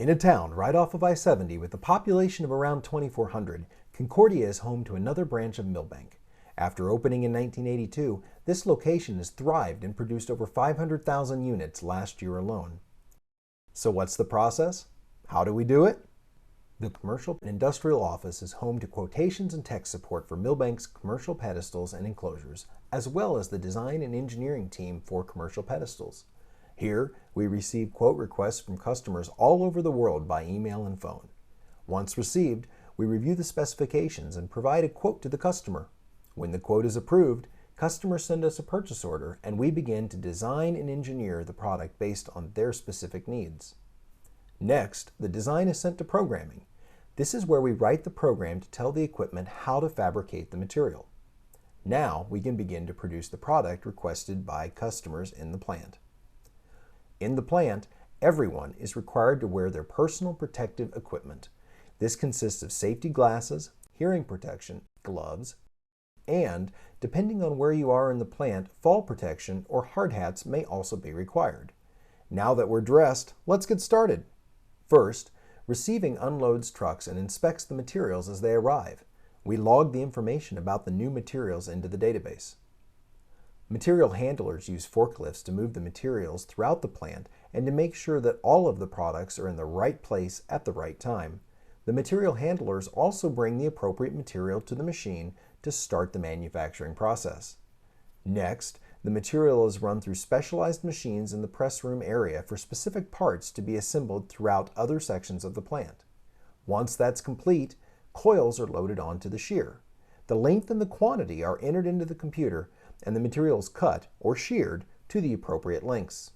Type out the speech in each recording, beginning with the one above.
In a town right off of I-70 with a population of around 2,400, Concordia is home to another branch of Milbank. After opening in 1982, this location has thrived and produced over 500,000 units last year alone. So what's the process? How do we do it? The Commercial and Industrial Office is home to quotations and tech support for Milbank's commercial pedestals and enclosures, as well as the design and engineering team for commercial pedestals. Here, we receive quote requests from customers all over the world by email and phone. Once received, we review the specifications and provide a quote to the customer. When the quote is approved, customers send us a purchase order and we begin to design and engineer the product based on their specific needs. Next, the design is sent to programming. This is where we write the program to tell the equipment how to fabricate the material. Now, we can begin to produce the product requested by customers in the plant. In the plant, everyone is required to wear their personal protective equipment. This consists of safety glasses, hearing protection, gloves, and, depending on where you are in the plant, fall protection or hard hats may also be required. Now that we're dressed, let's get started. First, receiving unloads trucks and inspects the materials as they arrive. We log the information about the new materials into the database. Material handlers use forklifts to move the materials throughout the plant and to make sure that all of the products are in the right place at the right time. The material handlers also bring the appropriate material to the machine to start the manufacturing process. Next, the material is run through specialized machines in the press room area for specific parts to be assembled throughout other sections of the plant. Once that's complete, coils are loaded onto the shear. The length and the quantity are entered into the computer and the material is cut or sheared to the appropriate lengths.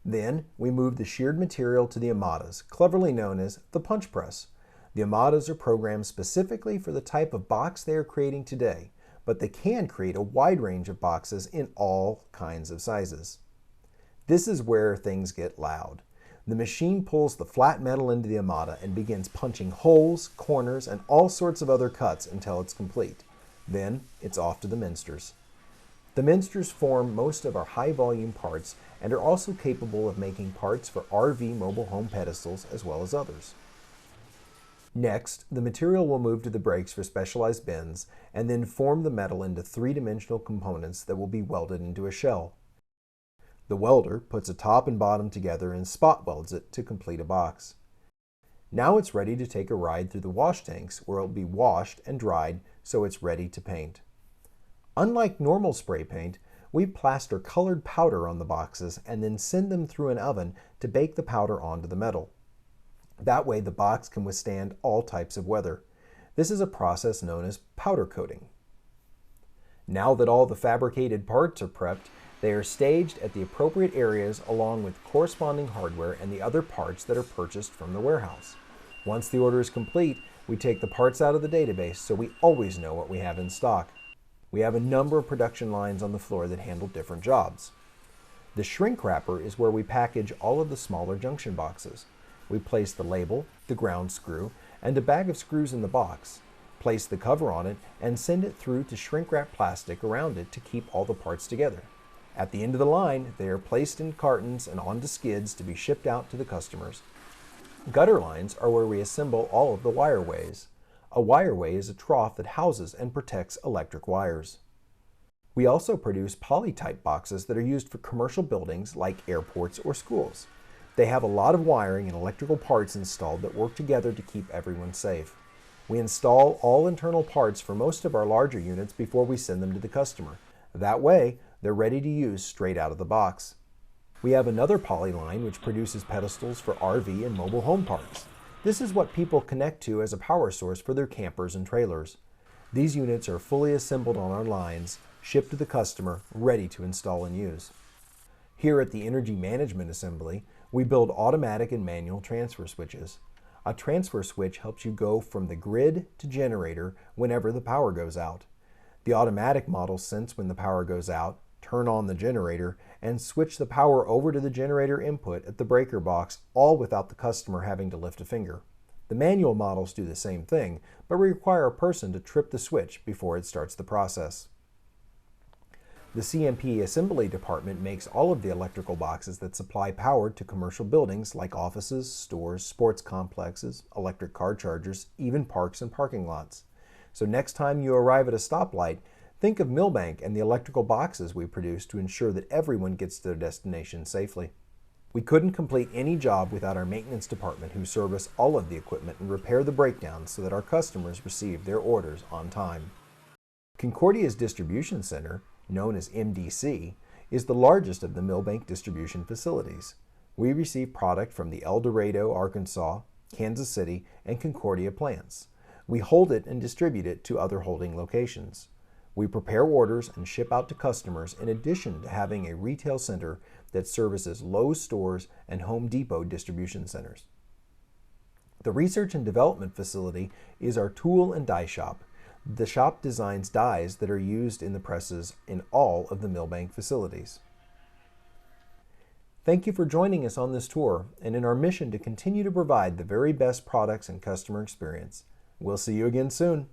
Then we move the sheared material to the amadas, cleverly known as the punch press. The amadas are programmed specifically for the type of box they are creating today, but they can create a wide range of boxes in all kinds of sizes. This is where things get loud. The machine pulls the flat metal into the amada and begins punching holes, corners, and all sorts of other cuts until it's complete. Then it's off to the minsters. The minsters form most of our high-volume parts and are also capable of making parts for RV mobile home pedestals as well as others. Next, the material will move to the brakes for specialized bends and then form the metal into three-dimensional components that will be welded into a shell. The welder puts a top and bottom together and spot welds it to complete a box. Now it's ready to take a ride through the wash tanks where it will be washed and dried so it's ready to paint. Unlike normal spray paint, we plaster colored powder on the boxes and then send them through an oven to bake the powder onto the metal. That way the box can withstand all types of weather. This is a process known as powder coating. Now that all the fabricated parts are prepped, they are staged at the appropriate areas along with corresponding hardware and the other parts that are purchased from the warehouse. Once the order is complete, we take the parts out of the database so we always know what we have in stock. We have a number of production lines on the floor that handle different jobs. The shrink wrapper is where we package all of the smaller junction boxes. We place the label, the ground screw, and a bag of screws in the box, place the cover on it, and send it through to shrink wrap plastic around it to keep all the parts together. At the end of the line, they are placed in cartons and onto skids to be shipped out to the customers. Gutter lines are where we assemble all of the wireways. A wireway is a trough that houses and protects electric wires. We also produce poly-type boxes that are used for commercial buildings like airports or schools. They have a lot of wiring and electrical parts installed that work together to keep everyone safe. We install all internal parts for most of our larger units before we send them to the customer. That way, they're ready to use straight out of the box. We have another poly line which produces pedestals for RV and mobile home parks. This is what people connect to as a power source for their campers and trailers. These units are fully assembled on our lines, shipped to the customer, ready to install and use. Here at the Energy Management Assembly, we build automatic and manual transfer switches. A transfer switch helps you go from the grid to generator whenever the power goes out. The automatic models sense when the power goes out, turn on the generator, and switch the power over to the generator input at the breaker box, all without the customer having to lift a finger. The manual models do the same thing, but require a person to trip the switch before it starts the process. The Cmp Assembly Department makes all of the electrical boxes that supply power to commercial buildings like offices, stores, sports complexes, electric car chargers, even parks and parking lots. So next time you arrive at a stoplight, think of Milbank and the electrical boxes we produce to ensure that everyone gets to their destination safely. We couldn't complete any job without our maintenance department, who service all of the equipment and repair the breakdowns so that our customers receive their orders on time. Concordia's distribution center, known as MDC, is the largest of the Milbank distribution facilities. We receive product from the El Dorado, Arkansas, Kansas City, and Concordia plants. We hold it and distribute it to other holding locations. We prepare orders and ship out to customers in addition to having a retail center that services Lowe's stores and Home Depot distribution centers. The research and development facility is our tool and die shop. The shop designs dies that are used in the presses in all of the Milbank facilities. Thank you for joining us on this tour and in our mission to continue to provide the very best products and customer experience. We'll see you again soon.